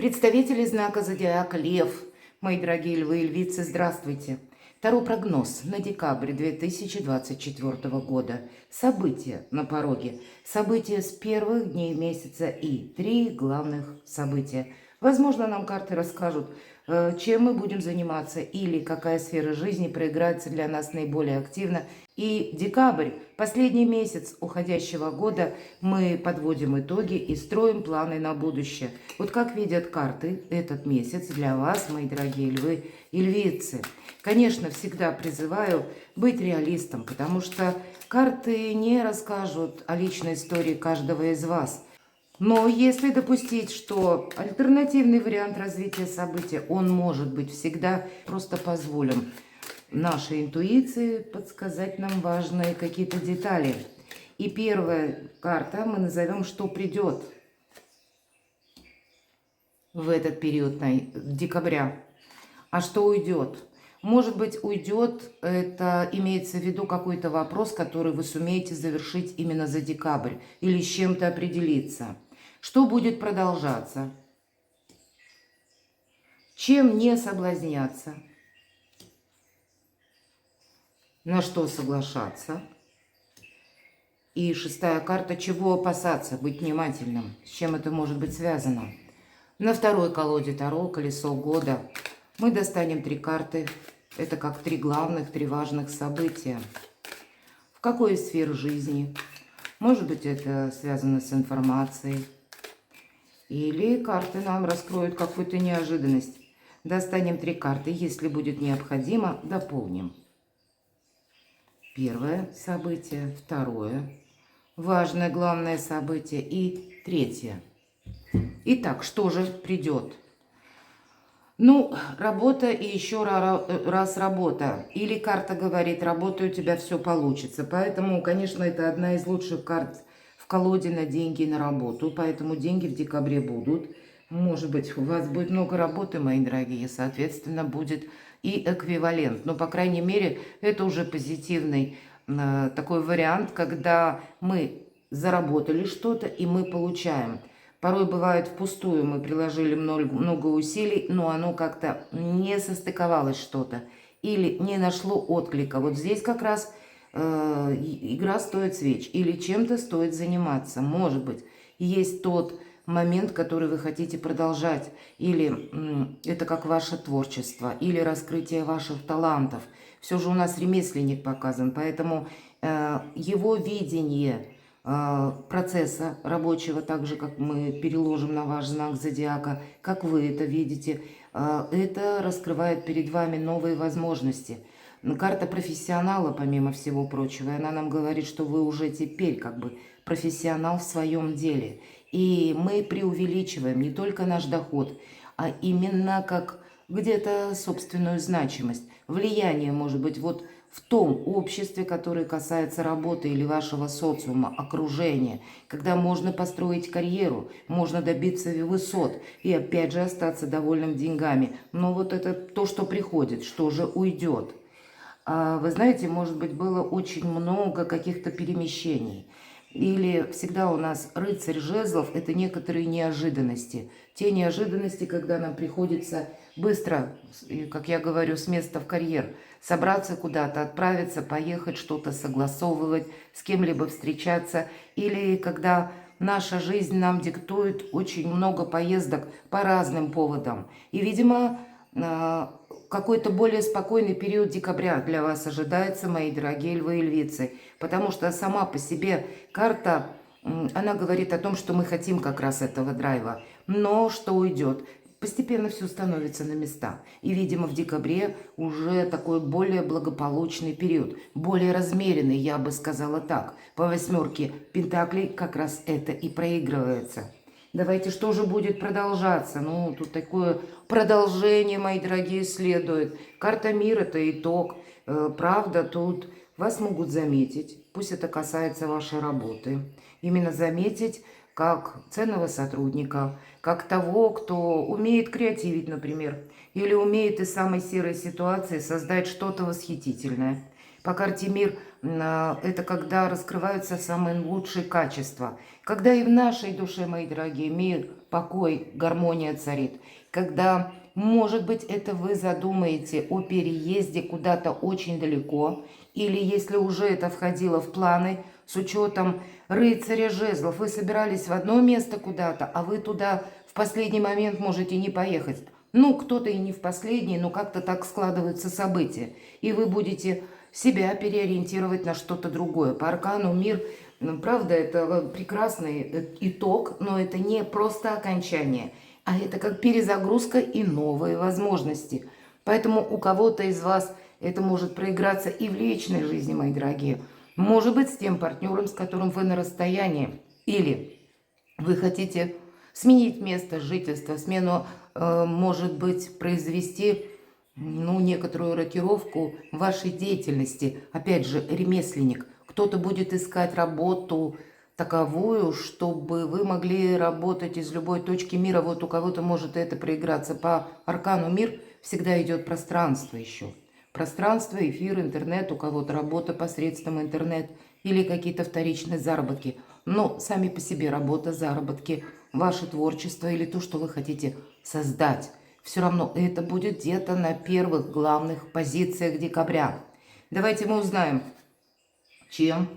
Представители знака зодиака Лев, мои дорогие львы и львицы, здравствуйте. Таро прогноз на декабрь 2024 года. События на пороге. События с первых дней месяца и 3 главных события. Возможно, нам карты расскажут, чем мы будем заниматься или какая сфера жизни проиграется для нас наиболее активно. И декабрь, последний месяц уходящего года, мы подводим итоги и строим планы на будущее. Вот как видят карты этот месяц для вас, мои дорогие львы и львицы. Конечно, всегда призываю быть реалистом, потому что карты не расскажут о личной истории каждого из вас. Но если допустить, что альтернативный вариант развития события, он может быть всегда, просто позволим нашей интуиции подсказать нам важные какие-то детали. И первая карта мы назовем, что придет в этот период декабря. А что уйдет? Может быть, уйдет, это имеется в виду какой-то вопрос, который вы сумеете завершить именно за декабрь или с чем-то определиться. Что будет продолжаться? Чем не соблазняться? На что соглашаться? И шестая карта, чего опасаться, быть внимательным, с чем это может быть связано. На второй колоде Таро, колесо года, мы достанем 3 карты. Это как 3 главных, 3 важных события. В какой сфере жизни? Может быть, это связано с информацией. Или карты нам раскроют какую-то неожиданность. Достанем 3 карты, если будет необходимо, дополним. Первое событие, второе, важное, главное событие и третье. Итак, что же придет? Ну, работа и еще раз работа. Или карта говорит, работай, у тебя все получится. Поэтому, конечно, это одна из лучших карт в колоде на деньги и на работу. Поэтому деньги в декабре будут. Может быть, у вас будет много работы, мои дорогие, соответственно, будет и эквивалент. Но, по крайней мере, это уже позитивный такой вариант, когда мы заработали что-то и мы получаем. Порой бывает впустую, мы приложили много усилий, но оно как-то не состыковалось что-то или не нашло отклика. Вот здесь как раз игра стоит свеч или чем-то стоит заниматься. Может быть, есть тот момент, который вы хотите продолжать, или это как ваше творчество, или раскрытие ваших талантов. Все же у нас ремесленник показан, поэтому его видение процесса рабочего, так же, как мы переложим на ваш знак зодиака, как вы это видите, это раскрывает перед вами новые возможности. Карта профессионала, помимо всего прочего, она нам говорит, что вы уже теперь как бы профессионал в своем деле. И мы преувеличиваем не только наш доход, а именно как где-то собственную значимость. Влияние может быть вот в том обществе, которое касается работы или вашего социума, окружения, когда можно построить карьеру, можно добиться высот и опять же остаться довольным деньгами. Но вот это то, что приходит, что же уйдет. Вы знаете, может быть, было очень много каких-то перемещений. Или всегда у нас рыцарь жезлов – это некоторые неожиданности. Те неожиданности, когда нам приходится быстро, как я говорю, с места в карьер, собраться куда-то, отправиться, поехать, что-то согласовывать, с кем-либо встречаться. Или когда наша жизнь нам диктует очень много поездок по разным поводам. И, видимо, какой-то более спокойный период декабря для вас ожидается, мои дорогие львы и львицы. Потому что сама по себе карта, она говорит о том, что мы хотим как раз этого драйва. Но что уйдет? Постепенно все становится на места. И, видимо, в декабре уже такой более благополучный период. Более размеренный, я бы сказала так. По 8 пентаклей как раз это и проигрывается. Давайте, что же будет продолжаться? Ну, тут такое продолжение, мои дорогие, следует. Карта мира – это итог. Правда, тут вас могут заметить. Пусть это касается вашей работы. Именно заметить как ценного сотрудника, как того, кто умеет креативить, например, или умеет из самой серой ситуации создать что-то восхитительное. По карте мир это когда раскрываются самые лучшие качества. Когда и в нашей душе, мои дорогие, мир, покой, гармония царит. Когда, может быть, это вы задумаете о переезде куда-то очень далеко. Или если уже это входило в планы, с учетом рыцаря жезлов, вы собирались в одно место куда-то, а вы туда в последний момент можете не поехать. Ну, кто-то и не в последний, но как-то так складываются события. И вы будете себя переориентировать на что-то другое. По аркану мир, правда, это прекрасный итог, но это не просто окончание, а это как перезагрузка и новые возможности. Поэтому у кого-то из вас это может проиграться и в личной жизни, мои дорогие. Может быть, с тем партнером, с которым вы на расстоянии. Или вы хотите сменить место жительства, смену, может быть, произвести некоторую рокировку в вашей деятельности. Опять же, ремесленник. Кто-то будет искать работу таковую, чтобы вы могли работать из любой точки мира. Вот у кого-то может это проиграться. По аркану мир всегда идет пространство еще. Пространство, эфир, интернет, у кого-то работа посредством интернет или какие-то вторичные заработки. Но сами по себе работа, заработки, ваше творчество или то, что вы хотите создать. Все равно это будет где-то на первых главных позициях декабря. Давайте мы узнаем, чем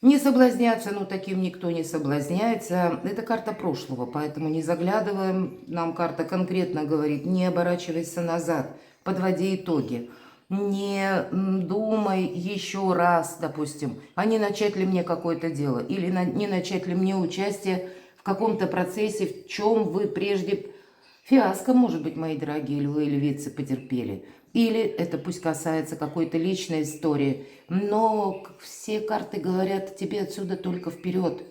не соблазняться, таким никто не соблазняется. Это карта прошлого, поэтому не заглядываем. Нам карта конкретно говорит, не оборачивайся назад, подводи итоги. Не думай еще раз, допустим, а не начать ли мне какое-то дело, или не начать ли мне участие в каком-то процессе, в чем вы прежде фиаско, может быть, мои дорогие львы и львицы, потерпели. Или это пусть касается какой-то личной истории. Но все карты говорят тебе отсюда только вперед.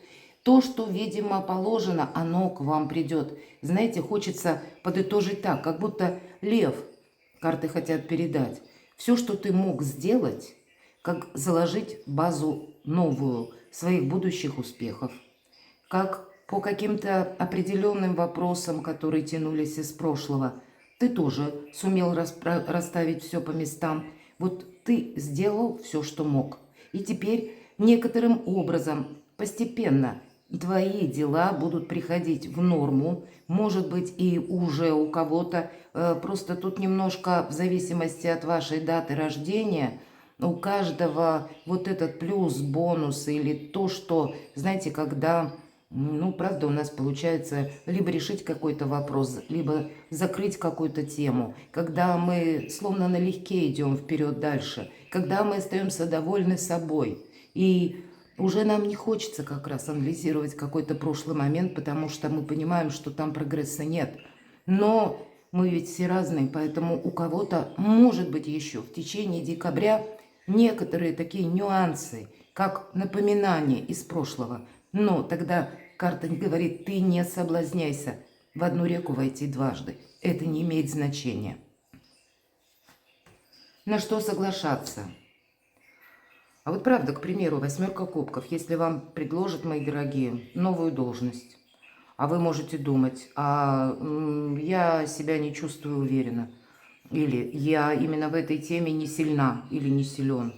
То, что, видимо, положено, оно к вам придет. Знаете, хочется подытожить так, как будто лев карты хотят передать. Все, что ты мог сделать, как заложить базу новую своих будущих успехов, как по каким-то определенным вопросам, которые тянулись из прошлого, ты тоже сумел расставить все по местам. Вот ты сделал все, что мог. И теперь некоторым образом, постепенно, твои дела будут приходить в норму. Может быть, и уже у кого-то, просто тут немножко в зависимости от вашей даты рождения, у каждого вот этот плюс, бонус или то, что, знаете, когда... правда, у нас получается либо решить какой-то вопрос, либо закрыть какую-то тему. Когда мы словно налегке идем вперед дальше, когда мы остаемся довольны собой. И уже нам не хочется как раз анализировать какой-то прошлый момент, потому что мы понимаем, что там прогресса нет. Но мы ведь все разные, поэтому у кого-то может быть еще в течение декабря некоторые такие нюансы, как напоминание из прошлого. Но тогда карта говорит, ты не соблазняйся в одну реку войти дважды. Это не имеет значения. На что соглашаться? А вот правда, к примеру, 8 кубков, если вам предложат, мои дорогие, новую должность, а вы можете думать, я себя не чувствую уверенно, или я именно в этой теме не сильна или не силен.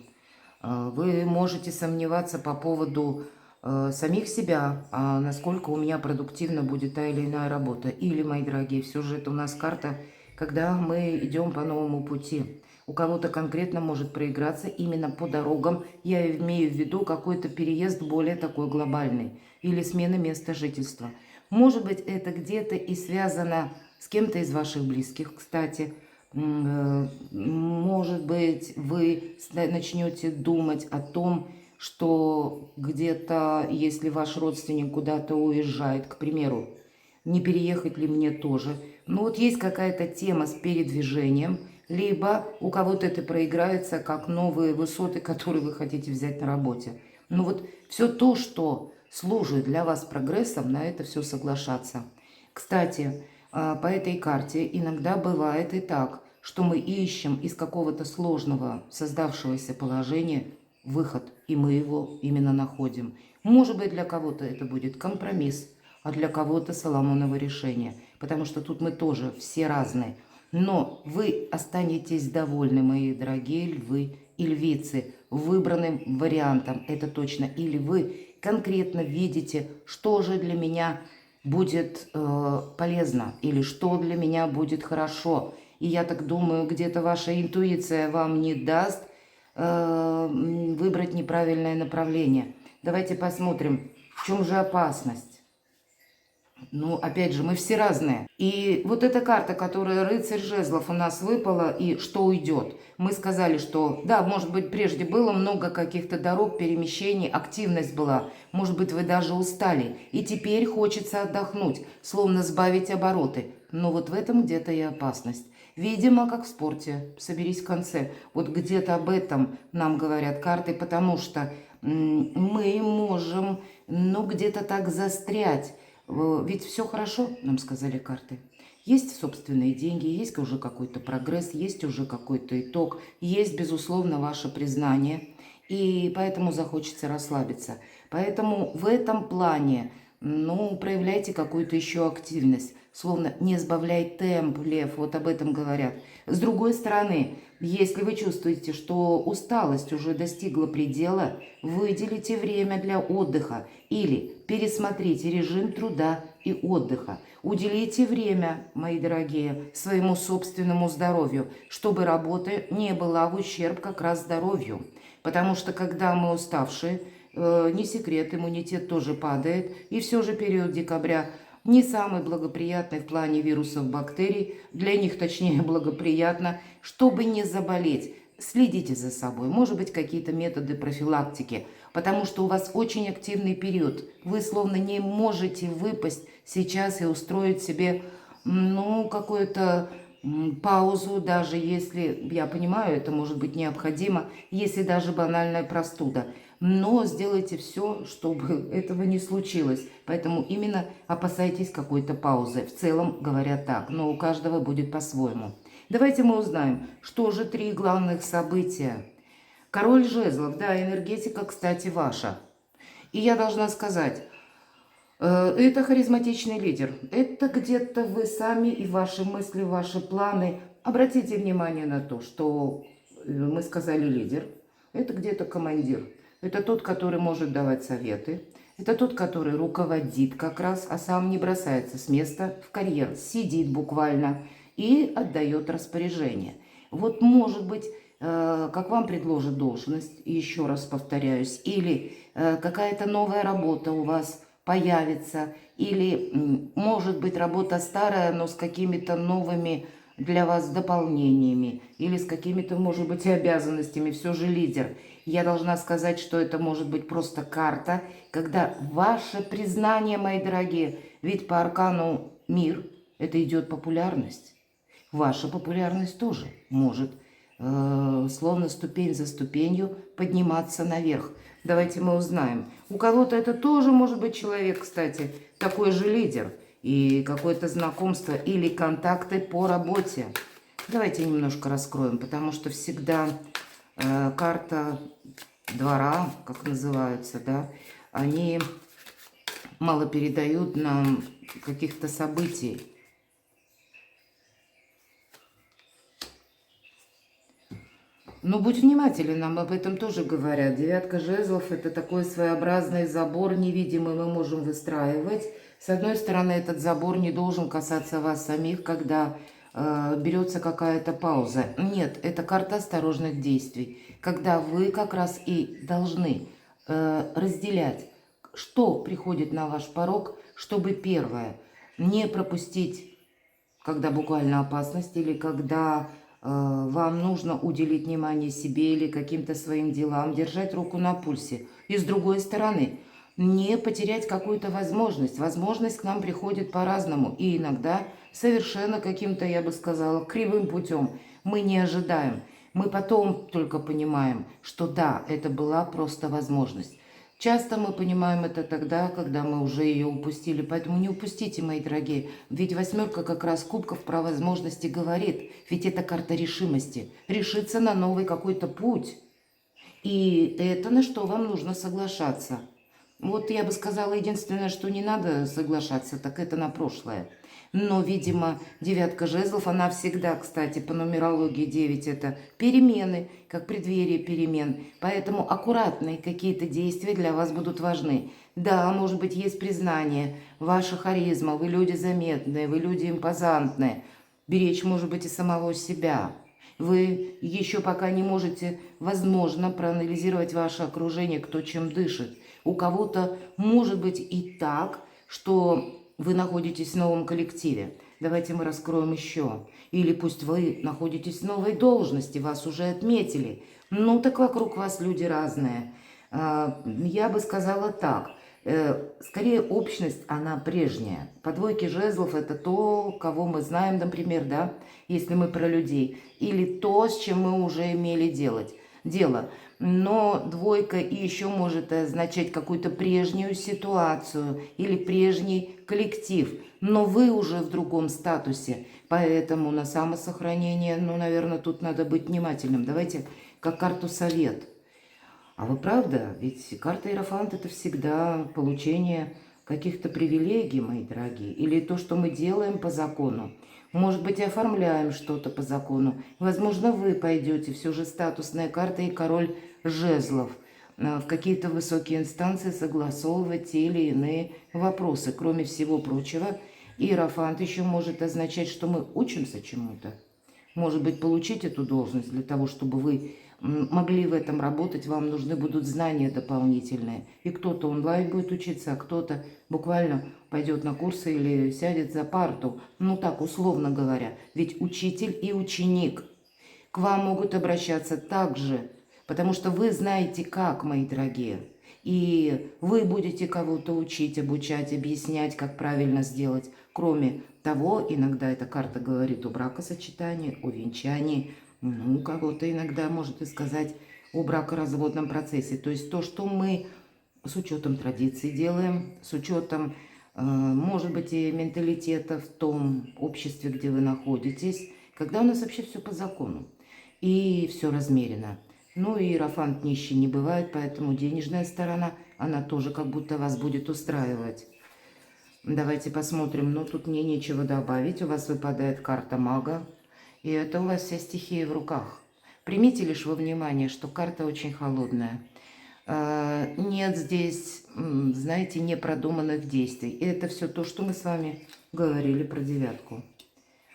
Вы можете сомневаться по поводу самих себя, насколько у меня продуктивна будет та или иная работа. Или, мои дорогие, все же это у нас карта, когда мы идем по новому пути. У кого-то конкретно может проиграться именно по дорогам. Я имею в виду какой-то переезд более такой глобальный. Или смена места жительства. Может быть, это где-то и связано с кем-то из ваших близких, кстати. Может быть, вы начнете думать о том, что где-то, если ваш родственник куда-то уезжает, к примеру, не переехать ли мне тоже. Вот есть какая-то тема с передвижением, либо у кого-то это проиграется как новые высоты, которые вы хотите взять на работе. Вот все то, что служит для вас прогрессом, на это все соглашаться. Кстати, по этой карте иногда бывает и так, что мы ищем из какого-то сложного создавшегося положения выход, и мы его именно находим. Может быть, для кого-то это будет компромисс, а для кого-то соломоново решение, потому что тут мы тоже все разные. Но вы останетесь довольны, мои дорогие львы и львицы выбранным вариантом, это точно. Или вы конкретно видите, что же для меня будет полезно, или что для меня будет хорошо. И я так думаю, где-то ваша интуиция вам не даст выбрать неправильное направление. Давайте посмотрим, в чем же опасность. Ну, опять же, мы все разные. И вот эта карта, которая рыцарь жезлов у нас выпала, и что уйдет. Мы сказали, что, да, может быть, прежде было много каких-то дорог, перемещений, активность была. Может быть, вы даже устали. И теперь хочется отдохнуть, словно сбавить обороты. Но вот в этом где-то и опасность. Видимо, как в спорте. Соберись в конце. Вот где-то об этом нам говорят карты, потому что мы можем, ну, где-то так застрять. Ведь все хорошо, нам сказали карты. Есть собственные деньги, есть уже какой-то прогресс, есть уже какой-то итог, есть, безусловно, ваше признание. И поэтому захочется расслабиться. Поэтому в этом плане, ну, проявляйте какую-то еще активность. Словно не сбавляй темп, лев, вот об этом говорят. С другой стороны, если вы чувствуете, что усталость уже достигла предела, выделите время для отдыха или пересмотрите режим труда и отдыха. Уделите время, мои дорогие, своему собственному здоровью, чтобы работа не была в ущерб как раз здоровью. Потому что когда мы уставшие, не секрет, иммунитет тоже падает. И все же период декабря не самый благоприятный в плане вирусов, бактерий. Для них, точнее, благоприятно, чтобы не заболеть. Следите за собой. Может быть, какие-то методы профилактики. Потому что у вас очень активный период. Вы словно не можете выпасть сейчас и устроить себе, ну, какую-то паузу, даже если, я понимаю, это может быть необходимо, если даже банальная простуда. Но сделайте все, чтобы этого не случилось. Поэтому именно опасайтесь какой-то паузы. В целом говорят так, но у каждого будет по-своему. Давайте мы узнаем, что же 3 главных события. Король жезлов, да, энергетика, кстати, ваша. И я должна сказать, это харизматичный лидер. Это где-то вы сами и ваши мысли, ваши планы. Обратите внимание на то, что мы сказали лидер. Это где-то командир. Это тот, который может давать советы. Это тот, который руководит как раз, а сам не бросается с места в карьер. Сидит буквально и отдает распоряжение. Вот может быть, как вам предложат должность, еще раз повторяюсь, или какая-то новая работа у вас появится, или может быть работа старая, но с какими-то новыми для вас дополнениями, или с какими-то, может быть, обязанностями, все же лидер. Я должна сказать, что это может быть просто карта, когда ваше признание, мои дорогие, ведь по аркану мир, это идет популярность. Ваша популярность тоже может, словно ступень за ступенью, подниматься наверх. Давайте мы узнаем. У кого-то это тоже может быть человек, кстати, такой же лидер. И какое-то знакомство или контакты по работе. Давайте немножко раскроем, потому что всегда карта двора, как называются, да, они мало передают нам каких-то событий. Но будь внимателен, нам об этом тоже говорят. 9 жезлов – это такой своеобразный забор невидимый, мы можем выстраивать. С одной стороны, этот забор не должен касаться вас самих, когда берется какая-то пауза. Нет, это карта осторожных действий, когда вы как раз и должны разделять, что приходит на ваш порог, чтобы первое, не пропустить, когда буквально опасность, или когда вам нужно уделить внимание себе или каким-то своим делам, держать руку на пульсе. И с другой стороны, не потерять какую-то возможность. Возможность к нам приходит по-разному. И иногда совершенно каким-то, я бы сказала, кривым путем. Мы не ожидаем. Мы потом только понимаем, что да, это была просто возможность. Часто мы понимаем это тогда, когда мы уже ее упустили. Поэтому не упустите, мои дорогие. Ведь 8 как раз кубков про возможности говорит. Ведь это карта решимости. Решиться на новый какой-то путь. И это на что вам нужно соглашаться. Вот я бы сказала, единственное, что не надо соглашаться, так это на прошлое. Но, видимо, девятка жезлов, она всегда, кстати, по нумерологии 9 это перемены, как преддверие перемен. Поэтому аккуратные какие-то действия для вас будут важны. Да, может быть, есть признание, ваша харизма, вы люди заметные, вы люди импозантные. Беречь, может быть, и самого себя. Вы еще пока не можете, возможно, проанализировать ваше окружение, кто чем дышит. У кого-то может быть и так, что вы находитесь в новом коллективе. Давайте мы раскроем еще. Или пусть вы находитесь в новой должности, вас уже отметили. Ну, так вокруг вас люди разные. Я бы сказала так. Скорее, общность, она прежняя. По двойке жезлов это то, кого мы знаем, например, да, если мы про людей. Или то, с чем мы уже имели дело. Но двойка и еще может означать какую-то прежнюю ситуацию или прежний коллектив. Но вы уже в другом статусе. Поэтому на самосохранение, ну, наверное, тут надо быть внимательным. Давайте как карту совет. А вы правда? Ведь карта Иерофант это всегда получение каких-то привилегий, мои дорогие. Или то, что мы делаем по закону. Может быть, и оформляем что-то по закону. Возможно, вы пойдете, все же статусная карта и король жезлов, в какие-то высокие инстанции согласовывать те или иные вопросы. Кроме всего прочего, иерофант еще может означать, что мы учимся чему-то. Может быть, получить эту должность для того, чтобы вы могли в этом работать, вам нужны будут знания дополнительные. И кто-то онлайн будет учиться, а кто-то буквально пойдет на курсы или сядет за парту. Ну так, условно говоря. Ведь учитель и ученик к вам могут обращаться так же, потому что вы знаете как, мои дорогие. И вы будете кого-то учить, обучать, объяснять, как правильно сделать. Кроме того, иногда эта карта говорит о бракосочетании, о венчании. Ну, кого-то иногда может и сказать о бракоразводном процессе. То есть то, что мы с учетом традиций делаем, с учетом, может быть, и менталитета в том обществе, где вы находитесь, когда у нас вообще все по закону и все размерено. Ну и иерофант нищий не бывает, поэтому денежная сторона, она тоже как будто вас будет устраивать. Давайте посмотрим. Ну, тут мне нечего добавить. У вас выпадает карта мага. И это у вас вся стихия в руках. Примите лишь во внимание, что карта очень холодная. Нет здесь, знаете, непродуманных действий. И это все то, что мы с вами говорили про девятку.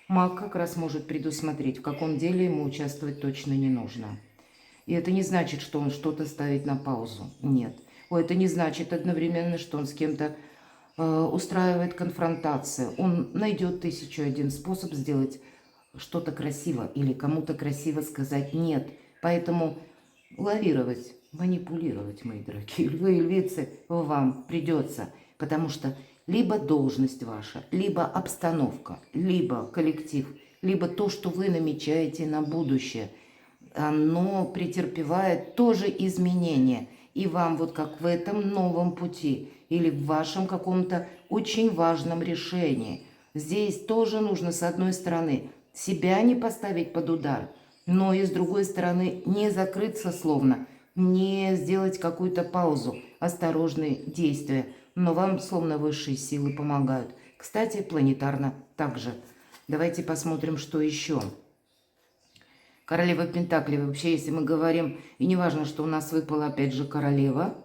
Маг как раз может предусмотреть, в каком деле ему участвовать точно не нужно. И это не значит, что он что-то ставит на паузу. Нет. Это не значит одновременно, что он с кем-то устраивает конфронтацию. Он найдет 1001 способ сделать что-то красиво или кому-то красиво сказать «нет». Поэтому лавировать, манипулировать, мои дорогие львы и львицы, вам придется. Потому что либо должность ваша, либо обстановка, либо коллектив, либо то, что вы намечаете на будущее, оно претерпевает тоже изменения. И вам вот как в этом новом пути или в вашем каком-то очень важном решении. Здесь тоже нужно, с одной стороны, себя не поставить под удар, но и с другой стороны не закрыться словно, не сделать какую-то паузу, осторожные действия. Но вам словно высшие силы помогают. Кстати, планетарно также. Давайте посмотрим, что еще. Королева Пентаклей. Вообще, если мы говорим, и не важно, что у нас выпала опять же королева,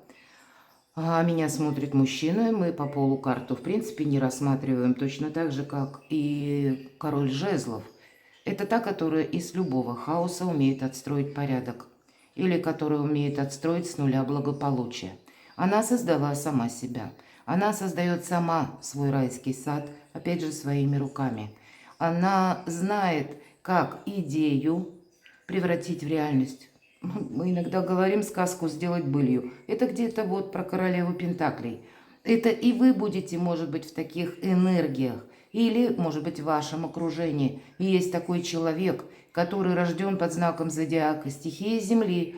а меня смотрит мужчина, мы по полу карту в принципе не рассматриваем, точно так же, как и король жезлов. Это та, которая из любого хаоса умеет отстроить порядок. Или которая умеет отстроить с нуля благополучие. Она создала сама себя. Она создает сама свой райский сад, опять же, своими руками. Она знает, как идею превратить в реальность. Мы иногда говорим сказку сделать былью. Это где-то вот про королеву Пентаклей. Это и вы будете, может быть, в таких энергиях. Или, может быть, в вашем окружении есть такой человек, который рожден под знаком зодиака, стихии Земли,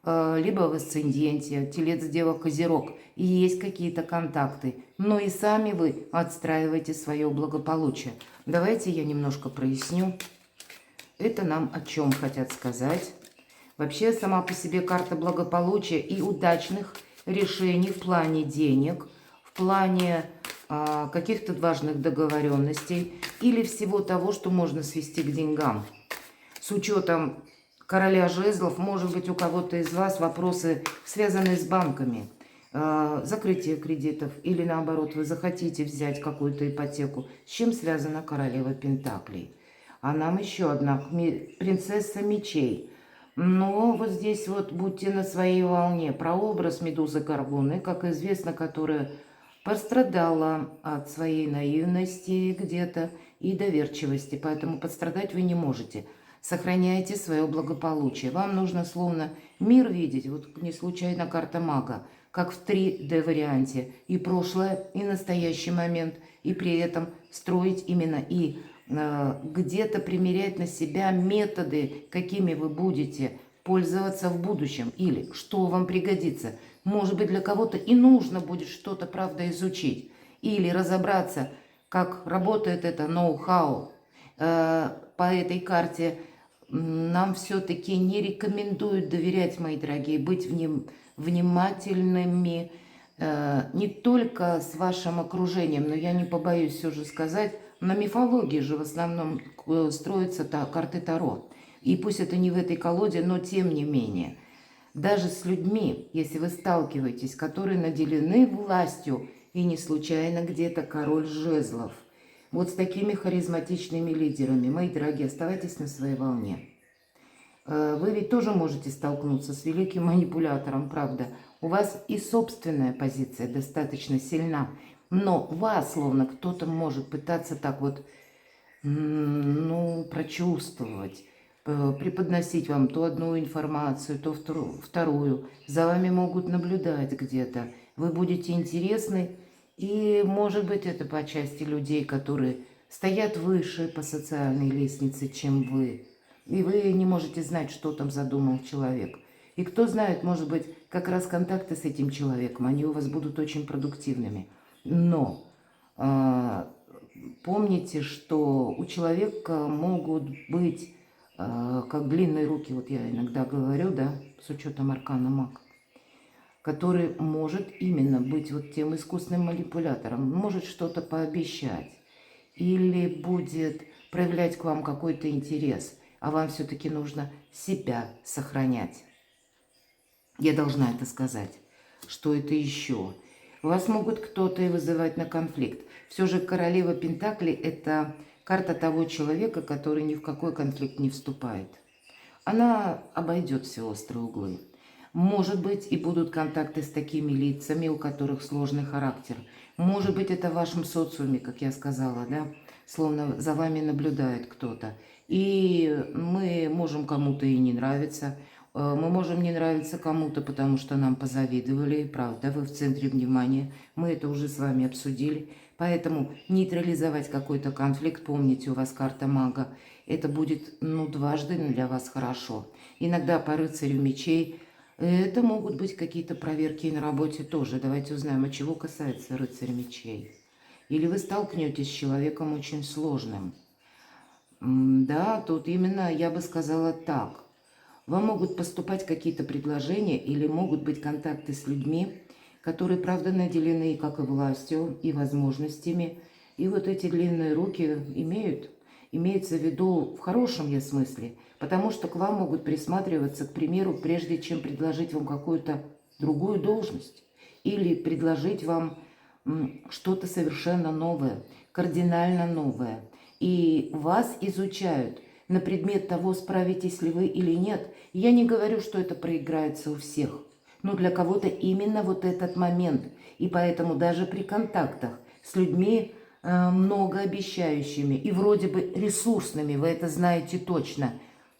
либо в асценденте, Телец, Дева, Козерог. И есть какие-то контакты. Но и сами вы отстраиваете свое благополучие. Давайте я немножко проясню. Это нам о чем хотят сказать. Вообще, сама по себе карта благополучия и удачных решений в плане денег, в плане каких-то важных договоренностей или всего того, что можно свести к деньгам. С учетом короля жезлов, может быть, у кого-то из вас вопросы, связанные с банками, закрытие кредитов, или наоборот, вы захотите взять какую-то ипотеку. С чем связана королева пентаклей? А нам еще одна принцесса мечей. Но вот здесь вот будьте на своей волне. Прообраз Медузы Горгоны, как известно, которая пострадала от своей наивности где-то и доверчивости. Поэтому подстрадать вы не можете. Сохраняйте свое благополучие. Вам нужно словно мир видеть. Вот не случайно карта мага. Как в 3D варианте. И прошлое, и настоящий момент. И при этом строить именно и где-то примерять на себя методы, какими вы будете пользоваться в будущем. Или что вам пригодится. Может быть, для кого-то и нужно будет что-то, правда, изучить. Или разобраться, как работает это ноу-хау. По этой карте нам все-таки не рекомендуют доверять, мои дорогие, быть внимательными не только с вашим окружением, но я не побоюсь все же сказать, на мифологии же в основном строятся карты Таро. И пусть это не в этой колоде, но тем не менее. Даже с людьми, если вы сталкиваетесь, которые наделены властью, и не случайно где-то король жезлов. Вот с такими харизматичными лидерами, мои дорогие, оставайтесь на своей волне. Вы ведь тоже можете столкнуться с великим манипулятором, правда. У вас и собственная позиция достаточно сильна, но вас словно кто-то может пытаться так вот, прочувствовать, преподносить вам то одну информацию, то вторую. За вами могут наблюдать где-то. Вы будете интересны, и может быть это по части людей, которые стоят выше по социальной лестнице, чем вы. И вы не можете знать, что там задумал человек. И кто знает, может быть, как раз контакты с этим человеком, они у вас будут очень продуктивными. Но помните, что у человека могут быть, как длинные руки, вот я иногда говорю, да, с учетом аркана маг, который может именно быть вот тем искусным манипулятором, может что-то пообещать или будет проявлять к вам какой-то интерес, а вам все-таки нужно себя сохранять. Я должна это сказать. Что это еще? Вас могут кто-то и вызывать на конфликт. Все же королева Пентаклей – это карта того человека, который ни в какой конфликт не вступает. Она обойдет все острые углы. Может быть, и будут контакты с такими лицами, у которых сложный характер. Может быть, это в вашем социуме, как я сказала, да? Словно за вами наблюдает кто-то. И мы можем кому-то и не нравиться. Мы можем не нравиться кому-то, потому что нам позавидовали. Правда, вы в центре внимания. Мы это уже с вами обсудили. Поэтому нейтрализовать какой-то конфликт, помните, у вас карта мага, это будет, дважды для вас хорошо. Иногда по рыцарю мечей это могут быть какие-то проверки на работе тоже. Давайте узнаем, от чего касается рыцарь мечей. Или вы столкнетесь с человеком очень сложным. Да, тут именно я бы сказала так. Вам могут поступать какие-то предложения или могут быть контакты с людьми, которые, правда, наделены как и властью, и возможностями. И вот эти длинные руки имеется в виду в хорошем я смысле, потому что к вам могут присматриваться, к примеру, прежде чем предложить вам какую-то другую должность или предложить вам что-то совершенно новое, кардинально новое. И вас изучают на предмет того, справитесь ли вы или нет. Я не говорю, что это проиграется у всех, но для кого-то именно вот этот момент. И поэтому даже при контактах с людьми многообещающими и вроде бы ресурсными, вы это знаете точно.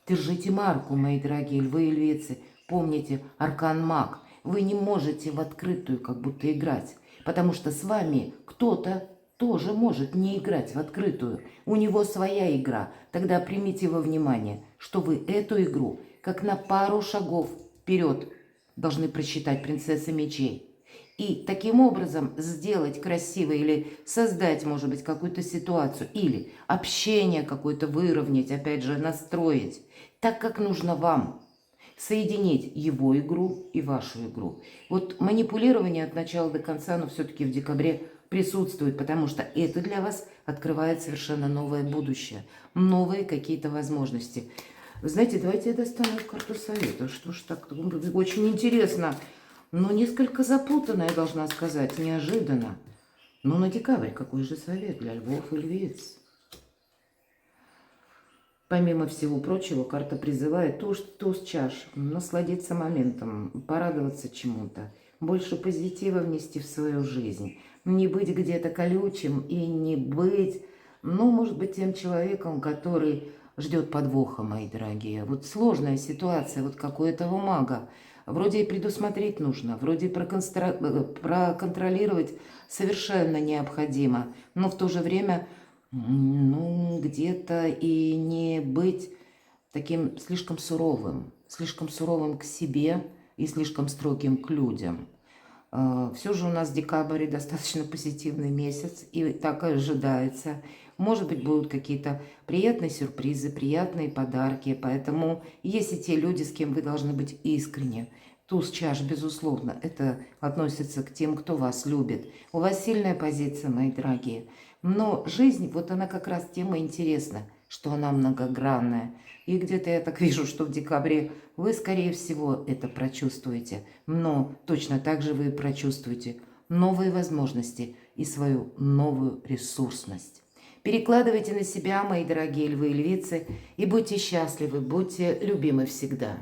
Держите марку, мои дорогие львы и львицы. Помните, аркан маг. Вы не можете в открытую как будто играть, потому что с вами кто-то тоже может не играть в открытую. У него своя игра. Тогда примите во внимание, что вы эту игру как на пару шагов вперед должны просчитать, принцесса мечей. И таким образом сделать красиво или создать, может быть, какую-то ситуацию, или общение какое-то выровнять, опять же, настроить, так, как нужно вам. соединить его игру и вашу игру. Вот манипулирование от начала до конца, но все-таки в декабре присутствует, потому что это для вас открывает совершенно новое будущее, новые какие-то возможности. Вы знаете, давайте я достану карту совета. Что ж так, очень интересно, но несколько запутанно, я должна сказать, неожиданно. Но на декабрь какой же совет для львов и львиц? Помимо всего прочего, карта призывает туз чаш, насладиться моментом, порадоваться чему-то, больше позитива внести в свою жизнь, не быть где-то колючим и не быть, ну, может быть, тем человеком, который ждет подвоха, мои дорогие. Вот сложная ситуация, вот как у этого мага. Вроде и предусмотреть нужно, вроде и проконтролировать совершенно необходимо, но в то же время... Ну, где-то и не быть таким слишком суровым к себе и слишком строгим к людям. Все же у нас декабрь достаточно позитивный месяц, и так и ожидается. Может быть, будут какие-то приятные сюрпризы, приятные подарки, поэтому есть и те люди, с кем вы должны быть искренни. Туз чаш, безусловно, это относится к тем, кто вас любит. У вас сильная позиция, мои дорогие. Но жизнь, вот она как раз тем и интересна, что она многогранная. И где-то я так вижу, что в декабре вы, скорее всего, это прочувствуете. Но точно так же вы прочувствуете новые возможности и свою новую ресурсность. Перекладывайте на себя, мои дорогие львы и львицы, и будьте счастливы, будьте любимы всегда.